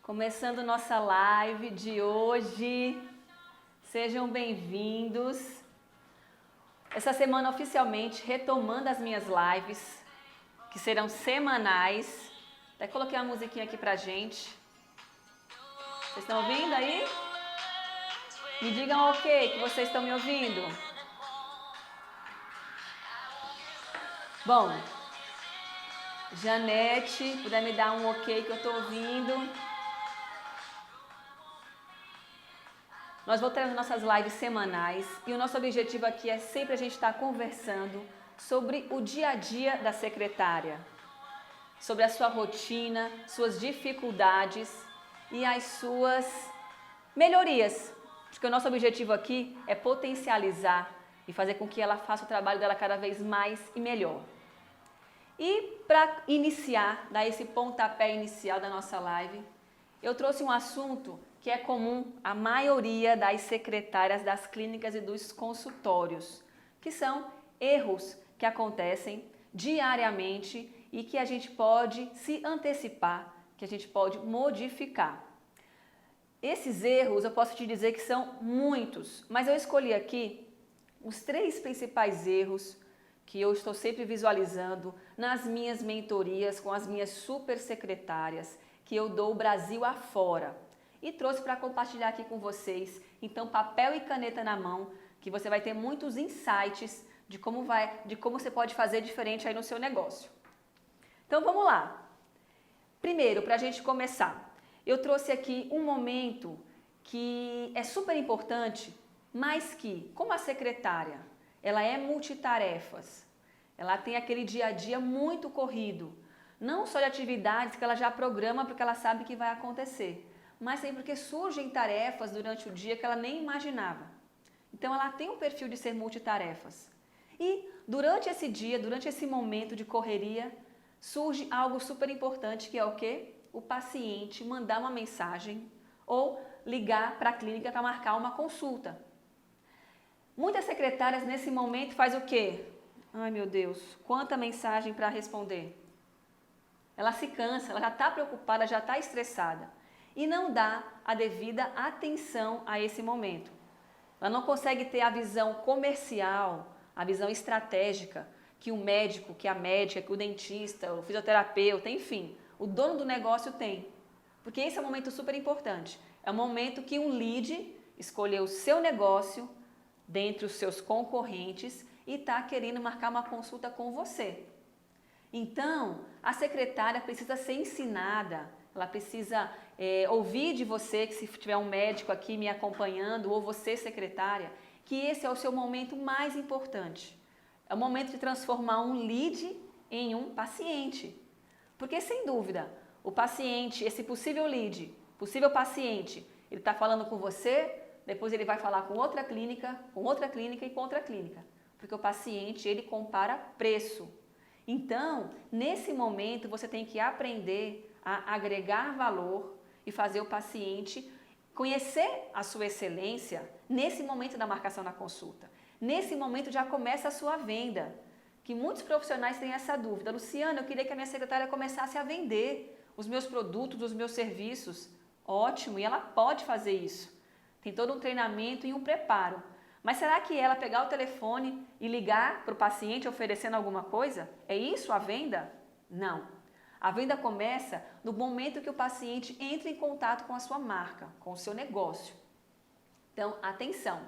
Começando nossa live de hoje, sejam bem-vindos. Essa semana oficialmente retomando as minhas lives, que serão semanais. Até coloquei uma musiquinha aqui pra gente. Vocês estão ouvindo aí? Me digam ok, que vocês estão me ouvindo. Bom, Janete, puder me dar um ok que eu estou ouvindo. Nós voltamos nossas lives semanais e o nosso objetivo aqui é sempre a gente estar conversando sobre o dia a dia da secretária, sobre a sua rotina, suas dificuldades e as suas melhorias. Porque o nosso objetivo aqui é potencializar e fazer com que ela faça o trabalho dela cada vez mais e melhor. E para iniciar, dar esse pontapé inicial da nossa live, eu trouxe um assunto que é comum à maioria das secretárias das clínicas e dos consultórios, que são erros que acontecem diariamente e que a gente pode se antecipar, que a gente pode modificar. Esses erros eu posso te dizer que são muitos, mas eu escolhi aqui os 3 principais erros que eu estou sempre visualizando nas minhas mentorias com as minhas super secretárias que eu dou o Brasil afora. E trouxe para compartilhar aqui com vocês, então papel e caneta na mão, que você vai ter muitos insights de como você pode fazer diferente aí no seu negócio. Então vamos lá. Primeiro, para a gente começar, eu trouxe aqui um momento que é super importante, mas que, como a secretária, ela é multitarefas, ela tem aquele dia a dia muito corrido, não só de atividades que ela já programa porque ela sabe que vai acontecer, mas também porque surgem tarefas durante o dia que ela nem imaginava. Então ela tem um perfil de ser multitarefas. E durante esse dia, durante esse momento de correria, surge algo super importante que é o quê? O paciente mandar uma mensagem ou ligar para a clínica para marcar uma consulta. Muitas secretárias nesse momento faz o quê? Ai meu Deus, quanta mensagem para responder. Ela se cansa, ela já está preocupada, já está estressada e não dá a devida atenção a esse momento. Ela não consegue ter a visão comercial, a visão estratégica que o médico, que a médica, que o dentista, o fisioterapeuta, enfim, o dono do negócio tem. Porque esse é um momento super importante. É um momento que um lead escolheu o seu negócio dentre os seus concorrentes e está querendo marcar uma consulta com você. Então, a secretária precisa ser ensinada, ela precisa ouvir de você, que se tiver um médico aqui me acompanhando, ou você, secretária, que esse é o seu momento mais importante. É o momento de transformar um lead em um paciente. Porque, sem dúvida, o paciente, esse possível lead, possível paciente, ele está falando com você, depois ele vai falar com outra clínica e com outra clínica. Porque o paciente, ele compara preço. Então, nesse momento, você tem que aprender a agregar valor e fazer o paciente conhecer a sua excelência nesse momento da marcação da consulta. Nesse momento já começa a sua venda, que muitos profissionais têm essa dúvida. Luciana, eu queria que a minha secretária começasse a vender os meus produtos, os meus serviços. Ótimo, e ela pode fazer isso. Tem todo um treinamento e um preparo. Mas será que ela pegar o telefone e ligar para o paciente oferecendo alguma coisa? É isso a venda? Não. A venda começa no momento que o paciente entra em contato com a sua marca, com o seu negócio. Então, atenção.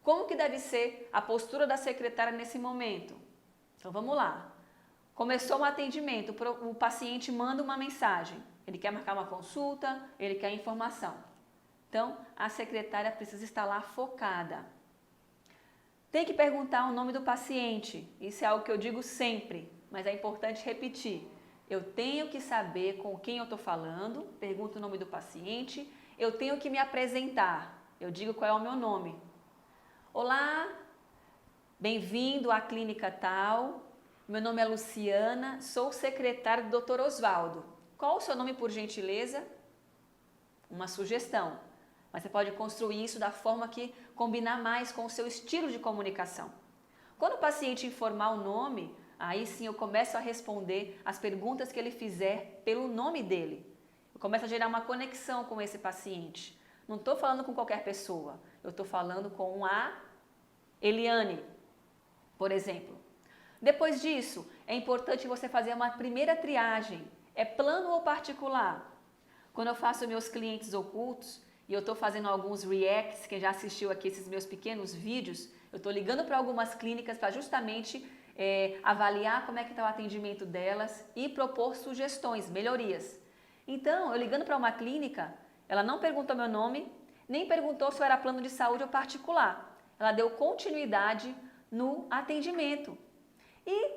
Como que deve ser a postura da secretária nesse momento? Então, vamos lá. Começou um atendimento, o paciente manda uma mensagem. Ele quer marcar uma consulta, ele quer informação. Então, a secretária precisa estar lá focada. Tem que perguntar o nome do paciente. Isso é algo que eu digo sempre, mas é importante repetir. Eu tenho que saber com quem eu estou falando, pergunto o nome do paciente, eu tenho que me apresentar, eu digo qual é o meu nome. Olá, bem-vindo à clínica tal, meu nome é Luciana, sou secretária do Dr. Osvaldo. Qual o seu nome, por gentileza? Uma sugestão, mas você pode construir isso da forma que combinar mais com o seu estilo de comunicação. Quando o paciente informar o nome, aí sim eu começo a responder as perguntas que ele fizer pelo nome dele. Eu começa a gerar uma conexão com esse paciente. Não estou falando com qualquer pessoa, eu estou falando com a Eliane, por exemplo. Depois disso, é importante você fazer uma primeira triagem. É plano ou particular? Quando eu faço meus clientes ocultos, e eu estou fazendo alguns reacts, quem já assistiu aqui esses meus pequenos vídeos, eu estou ligando para algumas clínicas para justamente avaliar como é que está o atendimento delas e propor sugestões, melhorias. Então, eu ligando para uma clínica, ela não perguntou meu nome, nem perguntou se eu era plano de saúde ou particular. Ela deu continuidade no atendimento. E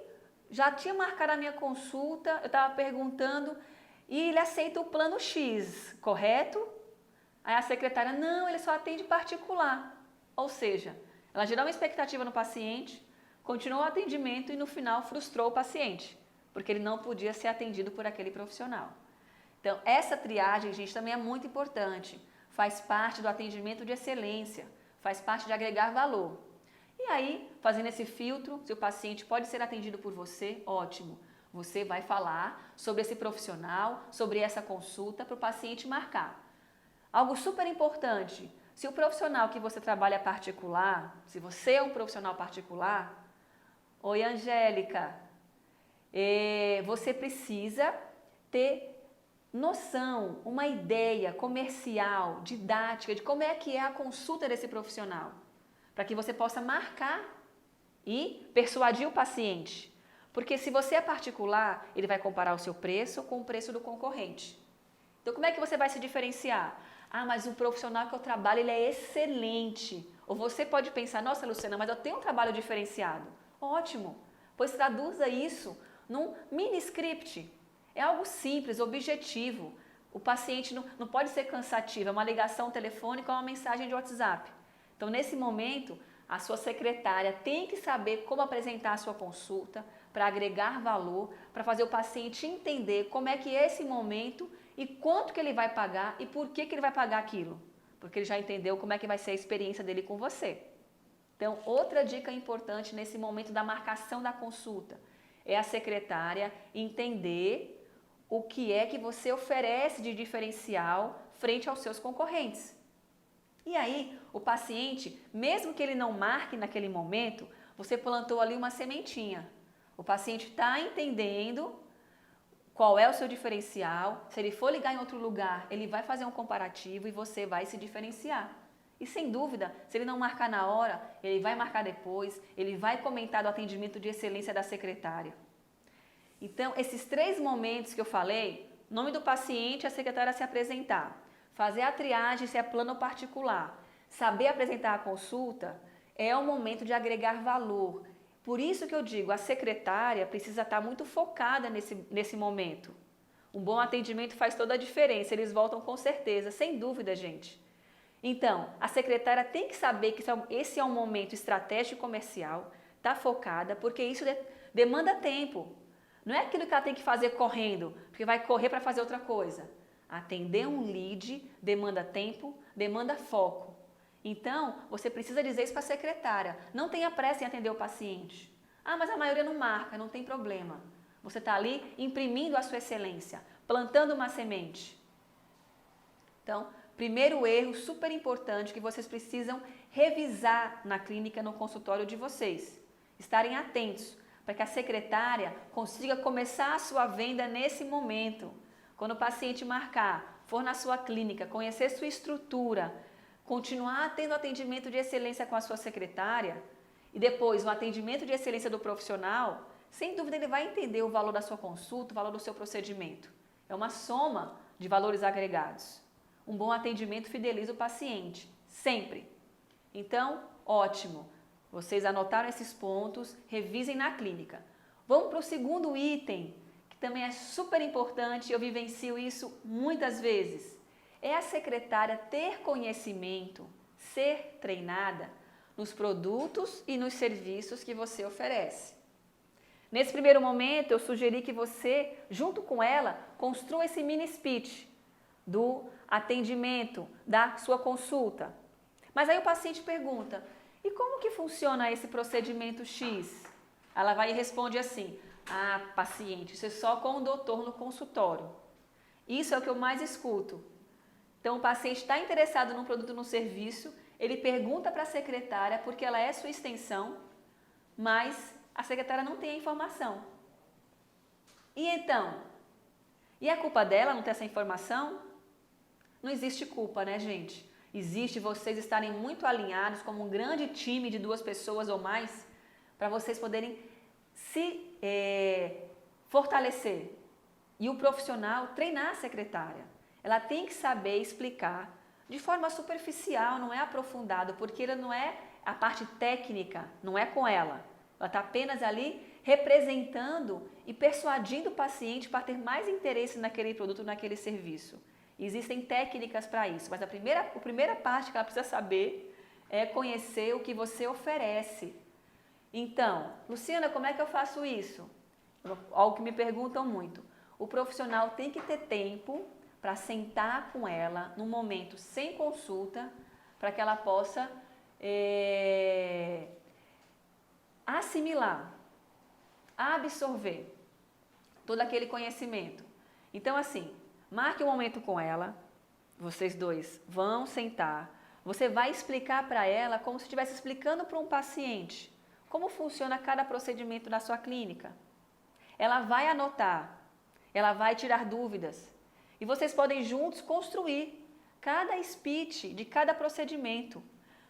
já tinha marcado a minha consulta, eu estava perguntando, e ele aceita o plano X, correto? Aí a secretária, não, ele só atende particular. Ou seja, ela gerou uma expectativa no paciente, continuou o atendimento e no final frustrou o paciente, porque ele não podia ser atendido por aquele profissional. Então, essa triagem, gente, também é muito importante. Faz parte do atendimento de excelência, faz parte de agregar valor. E aí, fazendo esse filtro, se o paciente pode ser atendido por você, ótimo. Você vai falar sobre esse profissional, sobre essa consulta para o paciente marcar. Algo super importante, se o profissional que você trabalha é particular, se você é um profissional particular, oi Angélica, você precisa ter noção, uma ideia comercial, didática de como é que é a consulta desse profissional, para que você possa marcar e persuadir o paciente. Porque se você é particular, ele vai comparar o seu preço com o preço do concorrente. Então, como é que você vai se diferenciar? Ah, mas o profissional que eu trabalho, ele é excelente. Ou você pode pensar, nossa, Luciana, mas eu tenho um trabalho diferenciado. Ótimo, pois traduza isso num mini script. É algo simples, objetivo. O paciente não pode ser cansativo, é uma ligação telefônica ou uma mensagem de WhatsApp. Então, nesse momento, a sua secretária tem que saber como apresentar a sua consulta para agregar valor, para fazer o paciente entender como é que é esse momento e quanto que ele vai pagar e por que ele vai pagar aquilo. Porque ele já entendeu como é que vai ser a experiência dele com você. Então, outra dica importante nesse momento da marcação da consulta é a secretária entender o que é que você oferece de diferencial frente aos seus concorrentes. E aí, o paciente, mesmo que ele não marque naquele momento, você plantou ali uma sementinha. O paciente está entendendo qual é o seu diferencial. Se ele for ligar em outro lugar, ele vai fazer um comparativo e você vai se diferenciar. E sem dúvida, se ele não marcar na hora, ele vai marcar depois, ele vai comentar do atendimento de excelência da secretária. Então, esses 3 momentos que eu falei, nome do paciente, a secretária se apresentar, fazer a triagem se é plano ou particular, saber apresentar a consulta, é o momento de agregar valor. Por isso que eu digo, a secretária precisa estar muito focada nesse momento. Um bom atendimento faz toda a diferença, eles voltam com certeza, sem dúvida, gente. Então, a secretária tem que saber que esse é um momento estratégico e comercial, está focada, porque isso demanda tempo. Não é aquilo que ela tem que fazer correndo, porque vai correr para fazer outra coisa. Atender um lead demanda tempo, demanda foco. Então, você precisa dizer isso para a secretária. Não tenha pressa em atender o paciente. Ah, mas a maioria não marca, não tem problema. Você está ali imprimindo a sua excelência, plantando uma semente. Então, primeiro erro super importante que vocês precisam revisar na clínica, no consultório de vocês. Estarem atentos para que a secretária consiga começar a sua venda nesse momento. Quando o paciente marcar, for na sua clínica, conhecer sua estrutura, continuar tendo atendimento de excelência com a sua secretária e depois o atendimento de excelência do profissional, sem dúvida ele vai entender o valor da sua consulta, o valor do seu procedimento. É uma soma de valores agregados. Um bom atendimento fideliza o paciente, sempre. Então, ótimo. Vocês anotaram esses pontos, revisem na clínica. Vamos para o segundo item, que também é super importante, eu vivencio isso muitas vezes. É a secretária ter conhecimento, ser treinada nos produtos e nos serviços que você oferece. Nesse primeiro momento, eu sugeri que você, junto com ela, construa esse mini speech do atendimento, da sua consulta. Mas aí o paciente pergunta, e como que funciona esse procedimento X? Ela vai e responde assim, ah, paciente, isso é só com o doutor no consultório. Isso é o que eu mais escuto. Então, o paciente está interessado num produto ou num serviço, ele pergunta para a secretária porque ela é sua extensão, mas a secretária não tem a informação. E então? E é culpa dela não ter essa informação? Não existe culpa, né, gente? Existe vocês estarem muito alinhados como um grande time de 2 pessoas ou mais para vocês poderem se fortalecer. E o profissional treinar a secretária. Ela tem que saber explicar de forma superficial, não é aprofundado, porque ela não é a parte técnica, não é com ela. Ela está apenas ali representando e persuadindo o paciente para ter mais interesse naquele produto, naquele serviço. Existem técnicas para isso, mas a primeira parte que ela precisa saber é conhecer o que você oferece. Então, Luciana, como é que eu faço isso? Algo que me perguntam muito. O profissional tem que ter tempo para sentar com ela num momento sem consulta, para que ela possa assimilar, absorver todo aquele conhecimento. Então, assim, marque um momento com ela, vocês 2 vão sentar, você vai explicar para ela como se estivesse explicando para um paciente como funciona cada procedimento da sua clínica. Ela vai anotar, ela vai tirar dúvidas e vocês podem juntos construir cada speech de cada procedimento.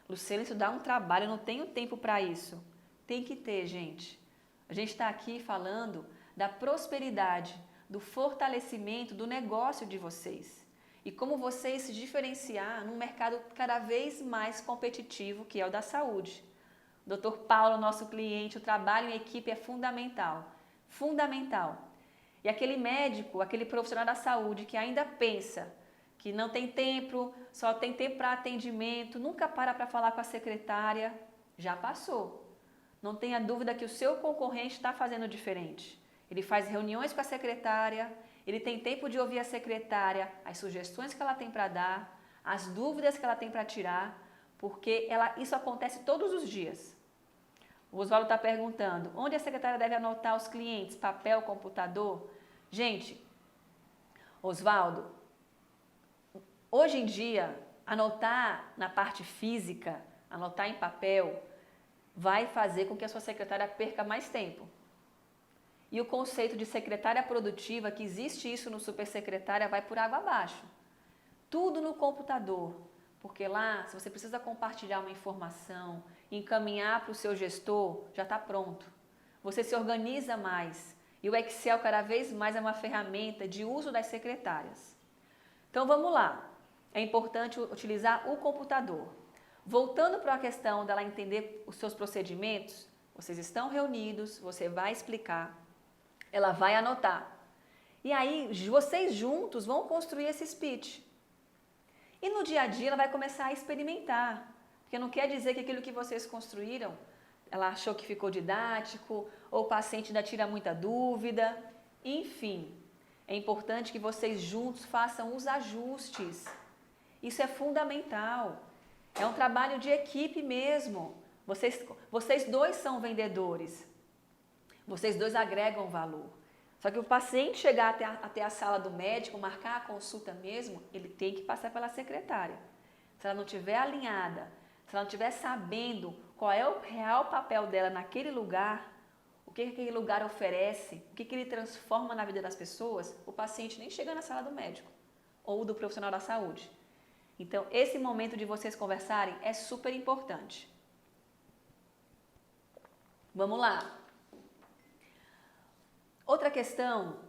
Luciana, isso dá um trabalho, eu não tenho tempo para isso. Tem que ter, gente. A gente está aqui falando da prosperidade, do fortalecimento do negócio de vocês e como vocês se diferenciar num mercado cada vez mais competitivo, que é o da saúde. Dr. Paulo, nosso cliente, o trabalho em equipe é fundamental, fundamental. E aquele médico, aquele profissional da saúde que ainda pensa que não tem tempo, só tem tempo para atendimento, nunca para falar com a secretária, já passou. Não tenha dúvida que o seu concorrente está fazendo diferente. Ele faz reuniões com a secretária, ele tem tempo de ouvir a secretária, as sugestões que ela tem para dar, as dúvidas que ela tem para tirar, porque isso acontece todos os dias. O Oswaldo está perguntando, onde a secretária deve anotar os clientes? Papel, computador? Gente, Oswaldo, hoje em dia, anotar na parte física, anotar em papel, vai fazer com que a sua secretária perca mais tempo. E o conceito de secretária produtiva, que existe isso no Supersecretária, vai por água abaixo. Tudo no computador, porque lá, se você precisa compartilhar uma informação, encaminhar para o seu gestor, já está pronto. Você se organiza mais. E o Excel cada vez mais é uma ferramenta de uso das secretárias. Então vamos lá. É importante utilizar o computador. Voltando para a questão dela entender os seus procedimentos, vocês estão reunidos, você vai explicar, ela vai anotar. E aí, vocês juntos vão construir esse speech. E no dia a dia ela vai começar a experimentar, porque não quer dizer que aquilo que vocês construíram, ela achou que ficou didático, ou o paciente ainda tira muita dúvida. Enfim, é importante que vocês juntos façam os ajustes. Isso é fundamental. É um trabalho de equipe mesmo. Vocês 2 são vendedores. Vocês 2 agregam valor. Só que o paciente chegar até a sala do médico, marcar a consulta mesmo, ele tem que passar pela secretária. Se ela não estiver alinhada, se ela não estiver sabendo qual é o real papel dela naquele lugar, o que aquele lugar oferece, o que ele transforma na vida das pessoas, o paciente nem chega na sala do médico ou do profissional da saúde. Então, esse momento de vocês conversarem é super importante. Vamos lá. Outra questão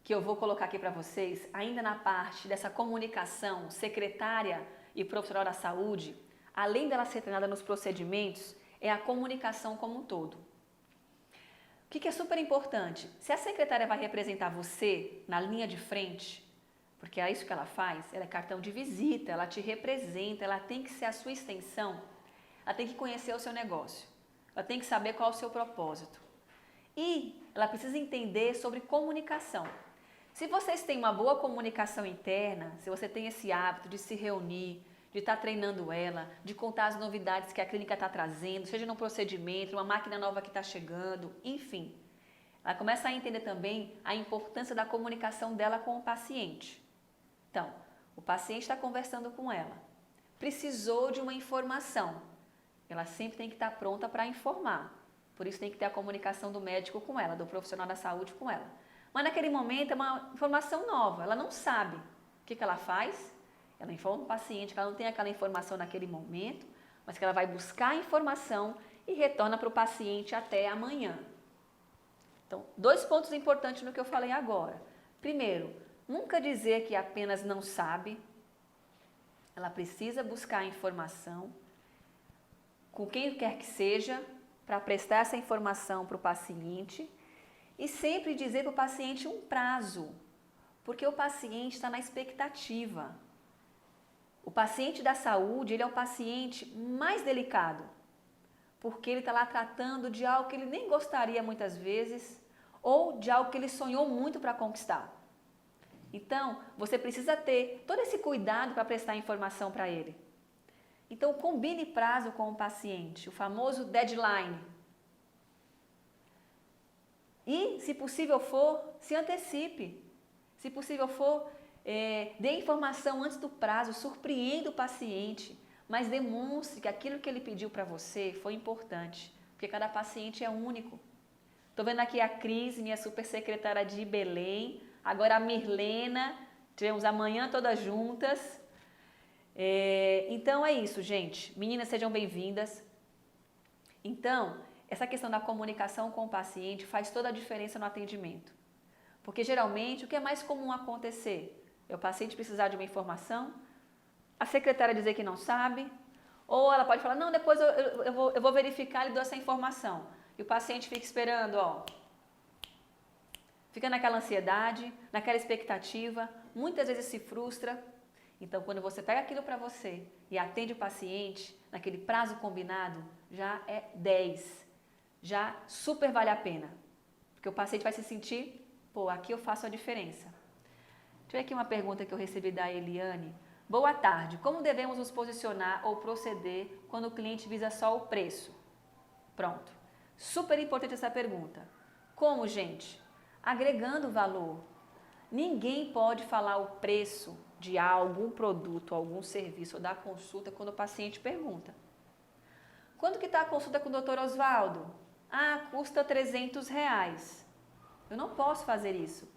que eu vou colocar aqui para vocês, ainda na parte dessa comunicação secretária e profissional da saúde, além dela ser treinada nos procedimentos, é a comunicação como um todo. O que é super importante? Se a secretária vai representar você na linha de frente, porque é isso que ela faz, ela é cartão de visita, ela te representa, ela tem que ser a sua extensão, ela tem que conhecer o seu negócio, ela tem que saber qual é o seu propósito. E ela precisa entender sobre comunicação. Se vocês têm uma boa comunicação interna, se você tem esse hábito de se reunir, de estar treinando ela, de contar as novidades que a clínica está trazendo, seja num procedimento, uma máquina nova que está chegando, enfim. Ela começa a entender também a importância da comunicação dela com o paciente. Então, o paciente está conversando com ela, precisou de uma informação, ela sempre tem que estar pronta para informar, por isso tem que ter a comunicação do médico com ela, do profissional da saúde com ela. Mas naquele momento é uma informação nova, ela não sabe. O que ela faz? Ela informa o paciente que ela não tem aquela informação naquele momento, mas que ela vai buscar a informação e retorna para o paciente até amanhã. Então, 2 pontos importantes no que eu falei agora. Primeiro, nunca dizer que apenas não sabe. Ela precisa buscar a informação com quem quer que seja para prestar essa informação para o paciente e sempre dizer para o paciente um prazo, porque o paciente está na expectativa. O paciente da saúde, ele é o paciente mais delicado, porque ele está lá tratando de algo que ele nem gostaria muitas vezes ou de algo que ele sonhou muito para conquistar. Então, você precisa ter todo esse cuidado para prestar informação para ele. Então, combine prazo com o paciente, o famoso deadline. E, se possível for, se antecipe. Se possível for, dê informação antes do prazo, surpreenda o paciente, mas demonstre que aquilo que ele pediu para você foi importante, porque cada paciente é único. Estou vendo aqui a Cris, minha super secretária de Belém, agora a Mirlena, tivemos amanhã todas juntas. Então é isso, gente. Meninas, sejam bem-vindas. Então, essa questão da comunicação com o paciente faz toda a diferença no atendimento. Porque geralmente o que é mais comum acontecer é o paciente precisar de uma informação, a secretária dizer que não sabe, ou ela pode falar, não, depois eu vou verificar e dou essa informação. E o paciente fica esperando, fica naquela ansiedade, naquela expectativa, muitas vezes se frustra. Então, quando você pega aquilo para você e atende o paciente naquele prazo combinado, já é 10, já super vale a pena. Porque o paciente vai se sentir, aqui eu faço a diferença. Deixa eu ver aqui uma pergunta que eu recebi da Eliane. Boa tarde, como devemos nos posicionar ou proceder quando o cliente visa só o preço? Pronto. Super importante essa pergunta. Como, gente? Agregando valor. Ninguém pode falar o preço de algum produto, algum serviço ou da consulta quando o paciente pergunta. Quanto que está a consulta com o Dr. Osvaldo? Custa R$300. Eu não posso fazer isso.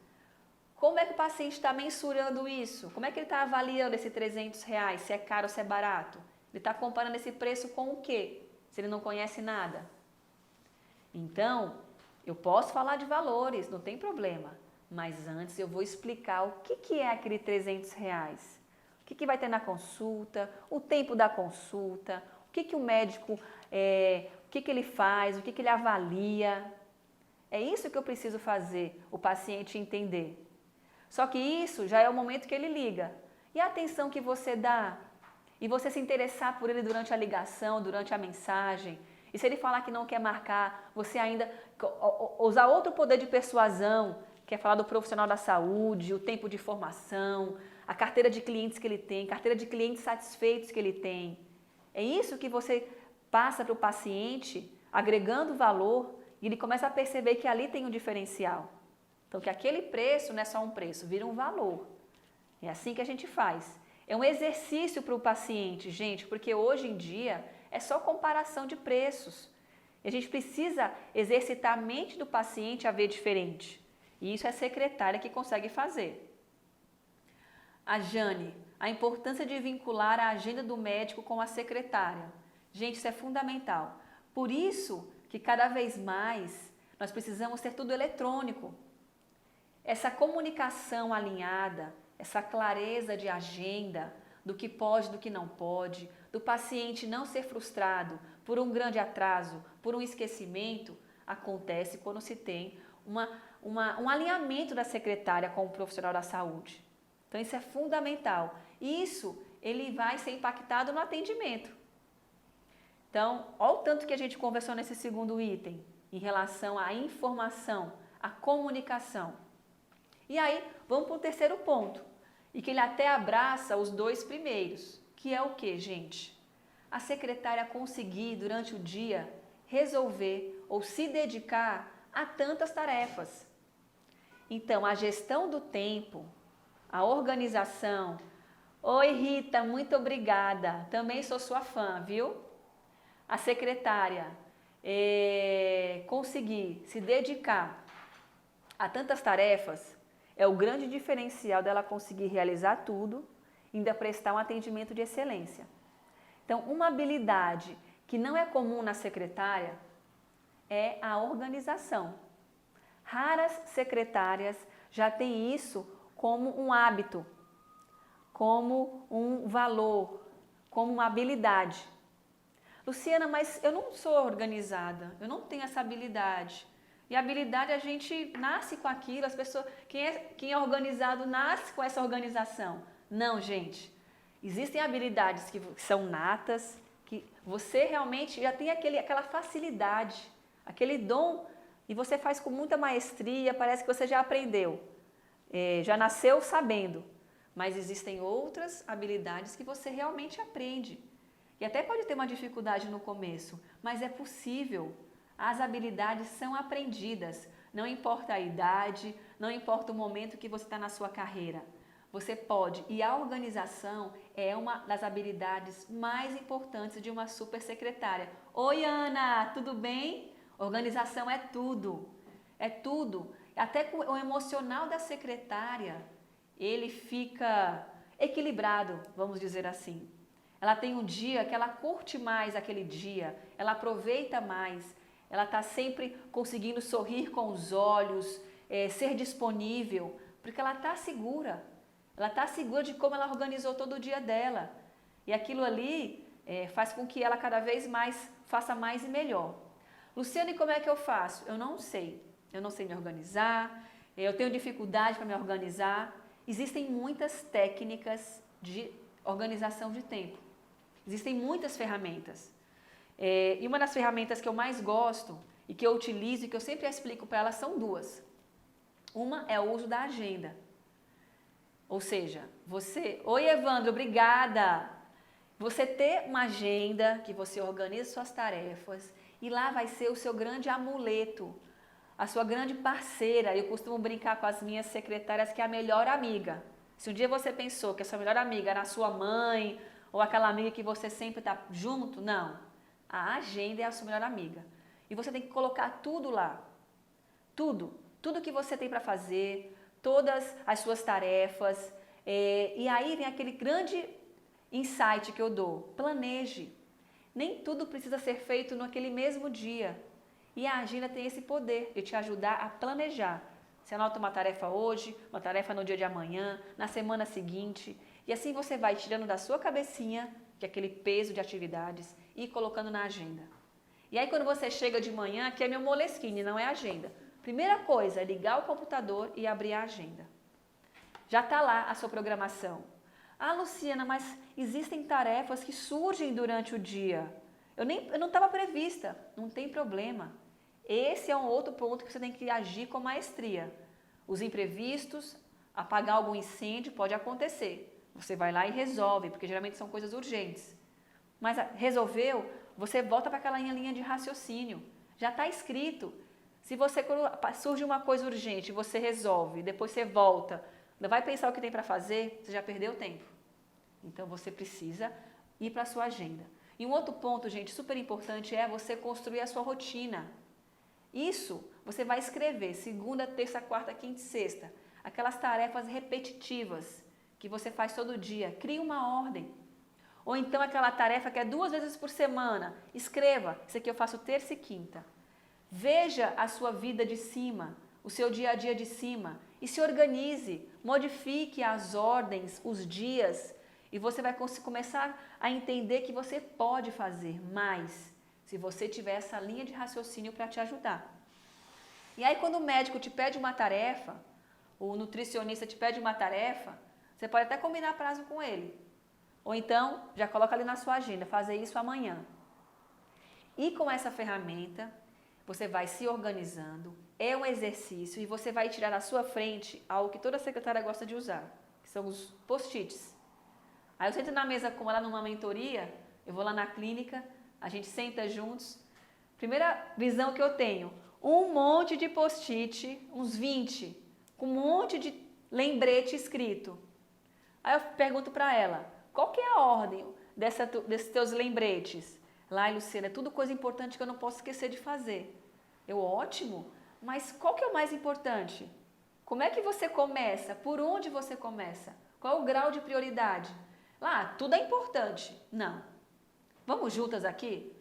Como é que o paciente está mensurando isso? Como é que ele está avaliando esse R$300? Se é caro ou se é barato? Ele está comparando esse preço com o quê? Se ele não conhece nada. Então, eu posso falar de valores, não tem problema. Mas antes eu vou explicar o que é aquele R$300. O que vai ter na consulta, o tempo da consulta, o que o médico, o que ele faz, o que ele avalia. É isso que eu preciso fazer, o paciente entender. Só que isso já é o momento que ele liga. E a atenção que você dá? E você se interessar por ele durante a ligação, durante a mensagem. E se ele falar que não quer marcar, você ainda usar outro poder de persuasão, que é falar do profissional da saúde, o tempo de formação, a carteira de clientes que ele tem, carteira de clientes satisfeitos que ele tem. É isso que você passa para o paciente, agregando valor, e ele começa a perceber que ali tem um diferencial. Então, que aquele preço não é só um preço, vira um valor. É assim que a gente faz. É um exercício para o paciente, gente, porque hoje em dia é só comparação de preços. E a gente precisa exercitar a mente do paciente a ver diferente. E isso é a secretária que consegue fazer. A Jane, a importância de vincular a agenda do médico com a secretária. Gente, isso é fundamental. Por isso que cada vez mais nós precisamos ter tudo eletrônico. Essa comunicação alinhada, essa clareza de agenda, do que pode, do que não pode, do paciente não ser frustrado por um grande atraso, por um esquecimento, acontece quando se tem um alinhamento da secretária com o profissional da saúde. Então, isso é fundamental. Isso, ele vai ser impactado no atendimento. Então, olha o tanto que a gente conversou nesse segundo item, em relação à informação, à comunicação. E aí, vamos para o terceiro ponto, e que ele até abraça os 2 primeiros, que é o que, gente? A secretária conseguir, durante o dia, resolver ou se dedicar a tantas tarefas. Então, a gestão do tempo a organização. Oi, Rita, muito obrigada. Também sou sua fã, viu? A secretária conseguir se dedicar a tantas tarefas é o grande diferencial dela conseguir realizar tudo e ainda prestar um atendimento de excelência. Então, uma habilidade que não é comum na secretária é a organização. Raras secretárias já têm isso como um hábito, como um valor, como uma habilidade. Luciana, mas eu não sou organizada, eu não tenho essa habilidade. E a habilidade a gente nasce com aquilo, as pessoas, quem é organizado nasce com essa organização. Não, gente. Existem habilidades que são natas, que você realmente já tem aquela facilidade, aquele dom, e você faz com muita maestria, parece que você já aprendeu, já nasceu sabendo. Mas existem outras habilidades que você realmente aprende. E até pode ter uma dificuldade no começo, mas é possível. As habilidades são aprendidas, não importa a idade, não importa o momento que você está na sua carreira. Você pode, e a organização é uma das habilidades mais importantes de uma super secretária. Oi, Ana, tudo bem? Organização é tudo, é tudo. Até o emocional da secretária, ele fica equilibrado, vamos dizer assim. Ela tem um dia que ela curte mais aquele dia, ela aproveita mais, ela está sempre conseguindo sorrir com os olhos, ser disponível, porque ela está segura. Ela está segura de como ela organizou todo o dia dela. E aquilo ali faz com que ela cada vez mais faça mais e melhor. Luciana, e como é que eu faço? Eu não sei me organizar, eu tenho dificuldade para me organizar. Existem muitas técnicas de organização de tempo. Existem muitas ferramentas. E uma das ferramentas que eu mais gosto e que eu utilizo e que eu sempre explico para elas são duas. Uma é o uso da agenda. Ou seja, oi Evandro, obrigada. Você ter uma agenda que você organiza suas tarefas e lá vai ser o seu grande amuleto, a sua grande parceira. Eu costumo brincar com as minhas secretárias que é a melhor amiga. Se um dia você pensou que a sua melhor amiga era a sua mãe ou aquela amiga que você sempre está junto, não. A agenda é a sua melhor amiga. E você tem que colocar tudo lá. Tudo que você tem para fazer, todas as suas tarefas. E aí vem aquele grande insight que eu dou. Planeje. Nem tudo precisa ser feito naquele mesmo dia. E a agenda tem esse poder de te ajudar a planejar. Você anota uma tarefa hoje, uma tarefa no dia de amanhã, na semana seguinte. E assim você vai tirando da sua cabecinha, que é aquele peso de atividades, e colocando na agenda. E aí quando você chega de manhã, que é meu Moleskine, não é agenda. Primeira coisa é ligar o computador e abrir a agenda. Já está lá a sua programação. Ah, Luciana, mas existem tarefas que surgem durante o dia. Eu não estava prevista, não tem problema. Esse é um outro ponto que você tem que agir com maestria. Os imprevistos, apagar algum incêndio pode acontecer. Você vai lá e resolve, porque geralmente são coisas urgentes. Mas resolveu, você volta para aquela linha de raciocínio. Já está escrito. Se surge uma coisa urgente, você resolve, depois você volta, não vai pensar o que tem para fazer, você já perdeu tempo. Então você precisa ir para a sua agenda. E um outro ponto, gente, super importante é você construir a sua rotina. Isso você vai escrever segunda, terça, quarta, quinta e sexta. Aquelas tarefas repetitivas que você faz todo dia. Crie uma ordem. Ou então aquela tarefa que é 2 vezes por semana. Escreva. Isso aqui eu faço terça e quinta. Veja a sua vida de cima, o seu dia a dia de cima e se organize. Modifique as ordens, os dias e você vai começar a entender que você pode fazer mais se você tiver essa linha de raciocínio para te ajudar. E aí quando o médico te pede uma tarefa, o nutricionista te pede uma tarefa, você pode até combinar prazo com ele. Ou então, já coloca ali na sua agenda, fazer isso amanhã. E com essa ferramenta, você vai se organizando, é um exercício e você vai tirar da sua frente algo que toda secretária gosta de usar, que são os post-its. Aí eu sento na mesa com ela numa mentoria, eu vou lá na clínica, a gente senta juntos. Primeira visão que eu tenho, um monte de post-it, uns 20, com um monte de lembrete escrito. Aí eu pergunto para ela, qual que é a ordem desses teus lembretes? Lá, Luciana, é tudo coisa importante que eu não posso esquecer de fazer. Eu, ótimo, mas qual que é o mais importante? Como é que você começa? Por onde você começa? Qual é o grau de prioridade? Lá, tudo é importante. Não. Vamos juntas aqui?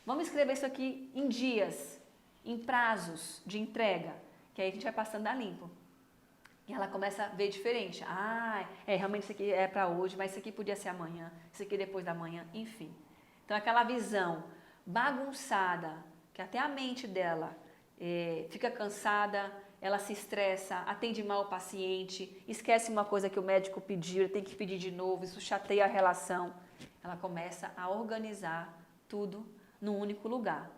Vamos escrever isso aqui em dias, em prazos de entrega, que aí a gente vai passando a limpo. E ela começa a ver diferente. Ah, realmente isso aqui é para hoje, mas isso aqui podia ser amanhã, isso aqui depois da manhã, enfim. Então aquela visão bagunçada, que até a mente dela fica cansada, ela se estressa, atende mal o paciente, esquece uma coisa que o médico pediu, tem que pedir de novo, isso chateia a relação. Ela começa a organizar tudo num único lugar.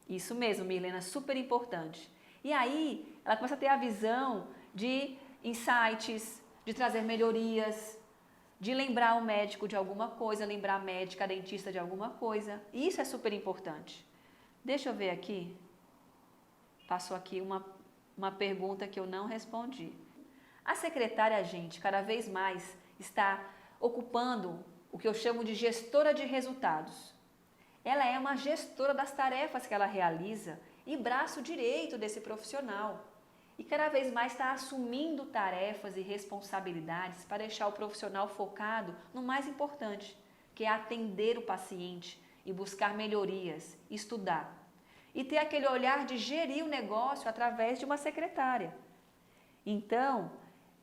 Isso mesmo, Mirlena, super importante. E aí, ela começa a ter a visão de insights, de trazer melhorias, de lembrar o médico de alguma coisa, lembrar a médica, a dentista de alguma coisa. Isso é super importante. Deixa eu ver aqui. Passou aqui uma pergunta que eu não respondi. A secretária, gente, cada vez mais está ocupando o que eu chamo de gestora de resultados. Ela é uma gestora das tarefas que ela realiza e braço direito desse profissional. E cada vez mais está assumindo tarefas e responsabilidades para deixar o profissional focado no mais importante, que é atender o paciente e buscar melhorias, estudar. E ter aquele olhar de gerir o negócio através de uma secretária. Então,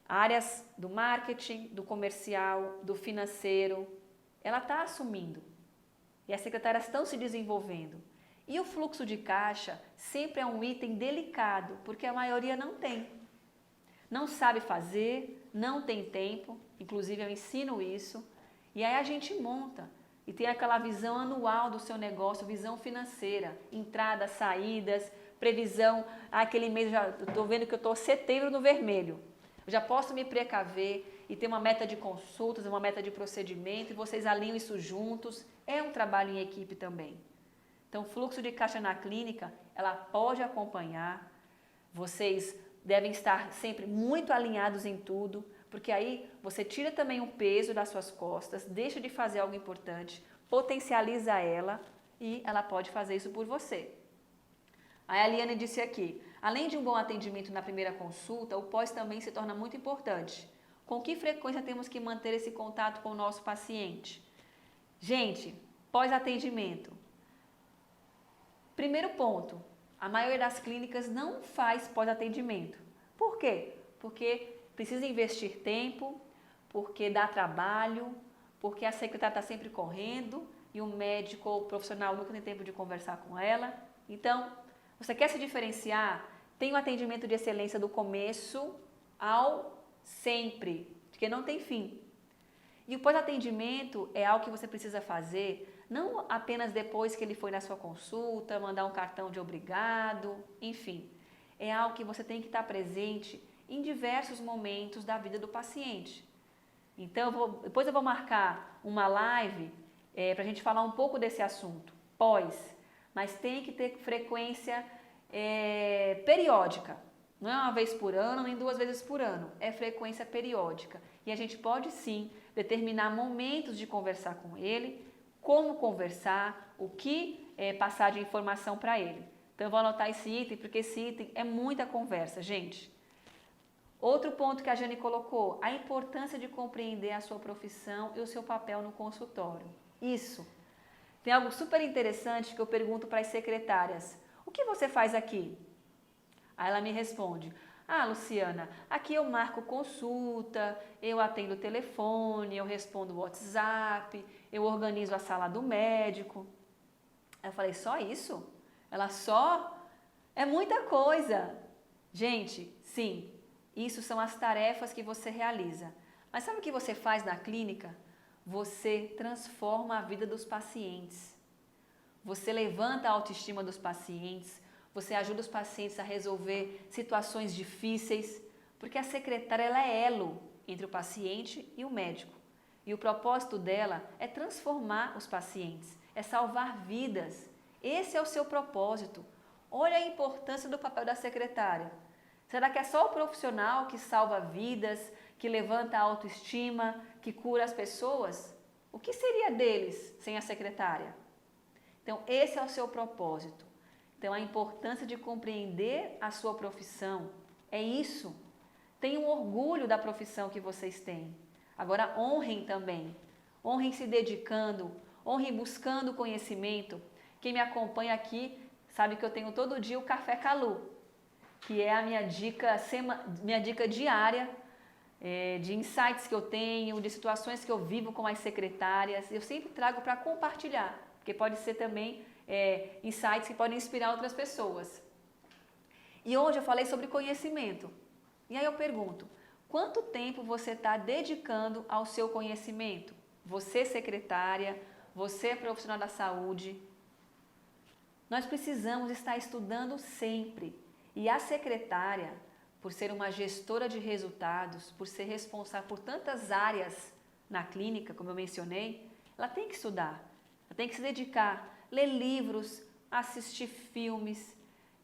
áreas do marketing, do comercial, do financeiro, ela está assumindo. E as secretárias estão se desenvolvendo. E o fluxo de caixa sempre é um item delicado, porque a maioria não tem. Não sabe fazer, não tem tempo, inclusive eu ensino isso. E aí a gente monta e tem aquela visão anual do seu negócio, visão financeira, entradas, saídas, previsão. Aquele mês, já estou vendo que eu estou setembro no vermelho. Eu já posso me precaver e ter uma meta de consultas, uma meta de procedimento, e vocês alinham isso juntos. É um trabalho em equipe também. Então, o fluxo de caixa na clínica, ela pode acompanhar. Vocês devem estar sempre muito alinhados em tudo, porque aí você tira também um peso das suas costas, deixa de fazer algo importante, potencializa ela e ela pode fazer isso por você. Aí a Liane disse aqui, além de um bom atendimento na primeira consulta, o pós também se torna muito importante. Com que frequência temos que manter esse contato com o nosso paciente? Gente, pós-atendimento. Primeiro ponto, a maioria das clínicas não faz pós-atendimento. Por quê? Porque precisa investir tempo, porque dá trabalho, porque a secretária está sempre correndo e o médico ou o profissional nunca tem tempo de conversar com ela. Então, você quer se diferenciar? Tem um atendimento de excelência do começo ao sempre, porque não tem fim. E o pós-atendimento é algo que você precisa fazer não apenas depois que ele foi na sua consulta, mandar um cartão de obrigado, enfim. É algo que você tem que estar presente em diversos momentos da vida do paciente. Então, depois eu vou marcar uma live para a gente falar um pouco desse assunto, pós, mas tem que ter frequência periódica. Não é uma vez por ano, nem 2 vezes por ano, é frequência periódica. E a gente pode sim determinar momentos de conversar com ele, como conversar, o que passar de informação para ele. Então eu vou anotar esse item, porque esse item é muita conversa, gente. Outro ponto que a Jane colocou, a importância de compreender a sua profissão e o seu papel no consultório. Isso. Tem algo super interessante que eu pergunto para as secretárias. O que você faz aqui? Aí ela me responde, Luciana, aqui eu marco consulta, eu atendo o telefone, eu respondo o WhatsApp, eu organizo a sala do médico. Aí eu falei, só isso? Ela só? É muita coisa. Gente, sim, isso são as tarefas que você realiza. Mas sabe o que você faz na clínica? Você transforma a vida dos pacientes. Você levanta a autoestima dos pacientes, você ajuda os pacientes a resolver situações difíceis, porque a secretária ela é elo entre o paciente e o médico. E o propósito dela é transformar os pacientes, é salvar vidas. Esse é o seu propósito. Olha a importância do papel da secretária. Será que é só o profissional que salva vidas, que levanta a autoestima, que cura as pessoas? O que seria deles sem a secretária? Então, esse é o seu propósito. Então, a importância de compreender a sua profissão é isso. Tenham orgulho da profissão que vocês têm. Agora, honrem também. Honrem se dedicando, honrem buscando conhecimento. Quem me acompanha aqui sabe que eu tenho todo dia o Café Calu, que é a minha dica diária de insights que eu tenho, de situações que eu vivo com as secretárias. Eu sempre trago para compartilhar, porque pode ser também insights que podem inspirar outras pessoas. E hoje eu falei sobre conhecimento. E aí eu pergunto, quanto tempo você está dedicando ao seu conhecimento? Você, secretária, você, profissional da saúde. Nós precisamos estar estudando sempre. E a secretária, por ser uma gestora de resultados, por ser responsável por tantas áreas na clínica, como eu mencionei, ela tem que estudar, ela tem que se dedicar, ler livros, assistir filmes.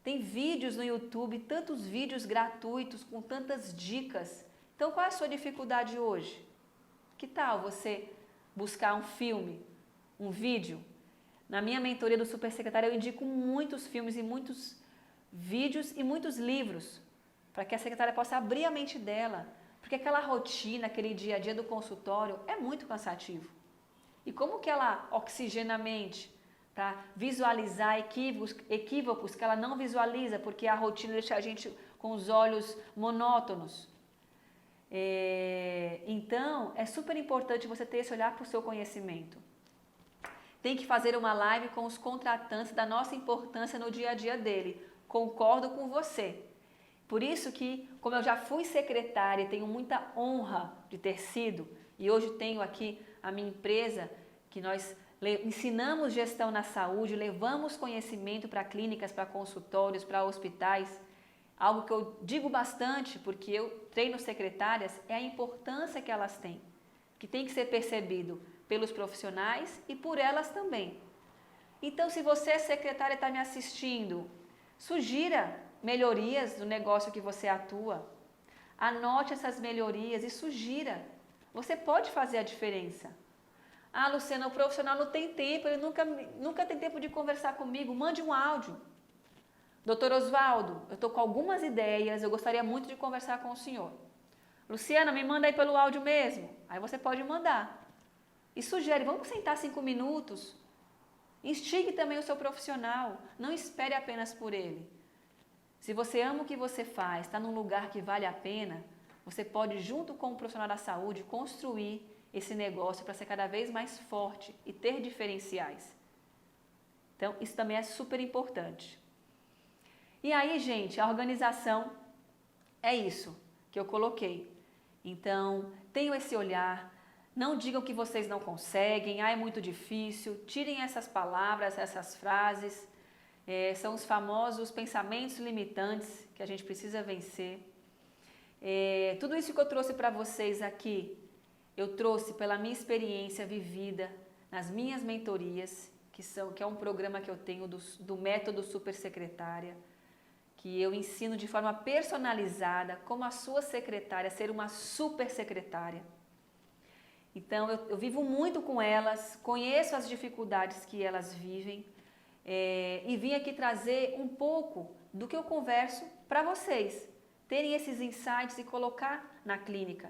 Tem vídeos no YouTube, tantos vídeos gratuitos com tantas dicas. Então, qual é a sua dificuldade hoje? Que tal você buscar um filme, um vídeo? Na minha mentoria do Super Secretária, eu indico muitos filmes e muitos vídeos e muitos livros para que a secretária possa abrir a mente dela. Porque aquela rotina, aquele dia a dia do consultório é muito cansativo. E como que ela oxigena a mente para visualizar equívocos que ela não visualiza, porque a rotina deixa a gente com os olhos monótonos. Então, é super importante você ter esse olhar para o seu conhecimento. Tem que fazer uma live com os contratantes da nossa importância no dia a dia dele. Concordo com você. Por isso que, como eu já fui secretária e tenho muita honra de ter sido, e hoje tenho aqui a minha empresa, que nós ensinamos gestão na saúde, levamos conhecimento para clínicas, para consultórios, para hospitais. Algo que eu digo bastante, porque eu treino secretárias, é a importância que elas têm, que tem que ser percebido pelos profissionais e por elas também. Então, se você é secretária e está me assistindo, sugira melhorias do negócio que você atua. Anote essas melhorias e sugira. Você pode fazer a diferença. Ah, Luciana, o profissional não tem tempo, ele nunca tem tempo de conversar comigo. Mande um áudio. Doutor Oswaldo, eu estou com algumas ideias, eu gostaria muito de conversar com o senhor. Luciana, me manda aí pelo áudio mesmo. Aí você pode mandar. E sugere, vamos sentar 5 minutos. Instigue também o seu profissional, não espere apenas por ele. Se você ama o que você faz, está num lugar que vale a pena, você pode, junto com o profissional da saúde, construir esse negócio para ser cada vez mais forte e ter diferenciais. Então, isso também é super importante. E aí, gente, a organização é isso que eu coloquei. Então, tenham esse olhar, não digam que vocês não conseguem, é muito difícil, tirem essas palavras, essas frases, são os famosos pensamentos limitantes que a gente precisa vencer. Tudo isso que eu trouxe para vocês aqui, eu trouxe pela minha experiência vivida nas minhas mentorias, que é um programa que eu tenho do método Super Secretária, que eu ensino de forma personalizada como a sua secretária ser uma super secretária. Então, eu vivo muito com elas, conheço as dificuldades que elas vivem e vim aqui trazer um pouco do que eu converso para vocês, terem esses insights e colocar na clínica.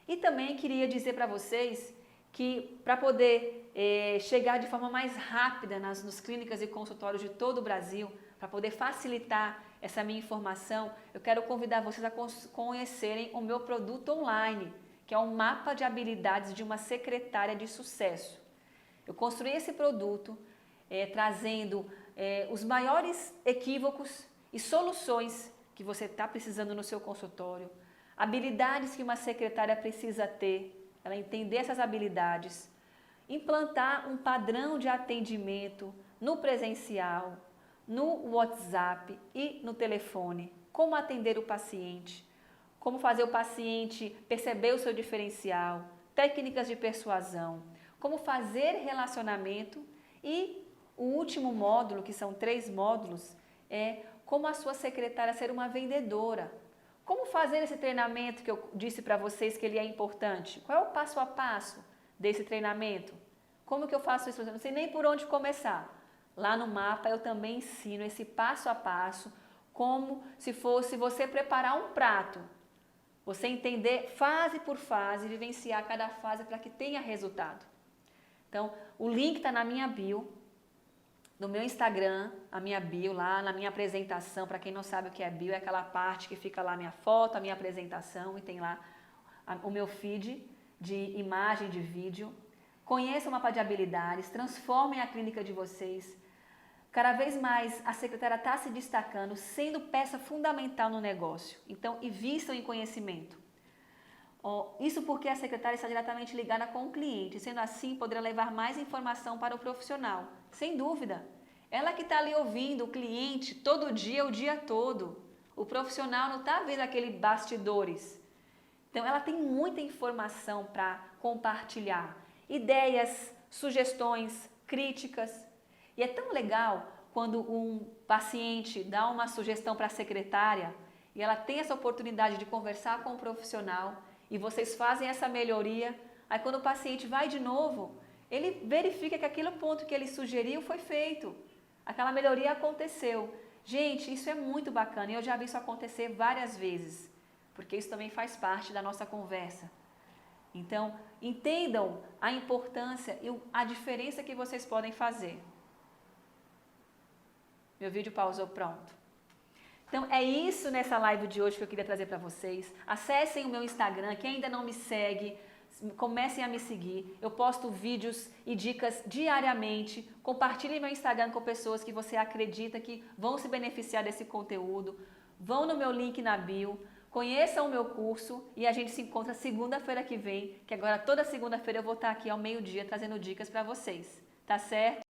E também queria dizer para vocês que para poder chegar de forma mais rápida nas clínicas e consultórios de todo o Brasil, para poder facilitar essa minha informação, eu quero convidar vocês a conhecerem o meu produto online, que é um mapa de habilidades de uma secretária de sucesso. Eu construí esse produto trazendo os maiores equívocos e soluções que você está precisando no seu consultório, habilidades que uma secretária precisa ter, ela entender essas habilidades, implantar um padrão de atendimento no presencial, no WhatsApp e no telefone, como atender o paciente, como fazer o paciente perceber o seu diferencial, técnicas de persuasão, como fazer relacionamento e o último módulo, que são 3 módulos, é como a sua secretária ser uma vendedora. Como fazer esse treinamento que eu disse para vocês que ele é importante? Qual é o passo a passo desse treinamento? Como que eu faço isso? Eu não sei nem por onde começar. Lá no mapa eu também ensino esse passo a passo, como se fosse você preparar um prato. Você entender fase por fase, vivenciar cada fase para que tenha resultado. Então, o link está na minha bio, no meu Instagram, a minha bio lá, na minha apresentação. Para quem não sabe o que é bio, é aquela parte que fica lá a minha foto, a minha apresentação e tem lá o meu feed de imagem, de vídeo. Conheçam o mapa de habilidades, transformem a clínica de vocês. Cada vez mais a secretária está se destacando, sendo peça fundamental no negócio. Então, invistam em conhecimento. Isso porque a secretária está diretamente ligada com o cliente, sendo assim, poderá levar mais informação para o profissional. Sem dúvida. Ela que está ali ouvindo o cliente todo dia, o dia todo. O profissional não está vendo aquele bastidores. Então, ela tem muita informação para compartilhar. Ideias, sugestões, críticas. E é tão legal quando um paciente dá uma sugestão para a secretária e ela tem essa oportunidade de conversar com o profissional e vocês fazem essa melhoria. Aí quando o paciente vai de novo, ele verifica que aquele ponto que ele sugeriu foi feito. Aquela melhoria aconteceu. Gente, isso é muito bacana e eu já vi isso acontecer várias vezes, porque isso também faz parte da nossa conversa. Então, entendam a importância e a diferença que vocês podem fazer. Meu vídeo pausou, pronto. Então, é isso nessa live de hoje que eu queria trazer para vocês. Acessem o meu Instagram, quem ainda não me segue, comecem a me seguir. Eu posto vídeos e dicas diariamente. Compartilhem meu Instagram com pessoas que você acredita que vão se beneficiar desse conteúdo. Vão no meu link na bio, conheçam o meu curso e a gente se encontra segunda-feira que vem, que agora toda segunda-feira eu vou estar aqui ao meio-dia trazendo dicas para vocês. Tá certo?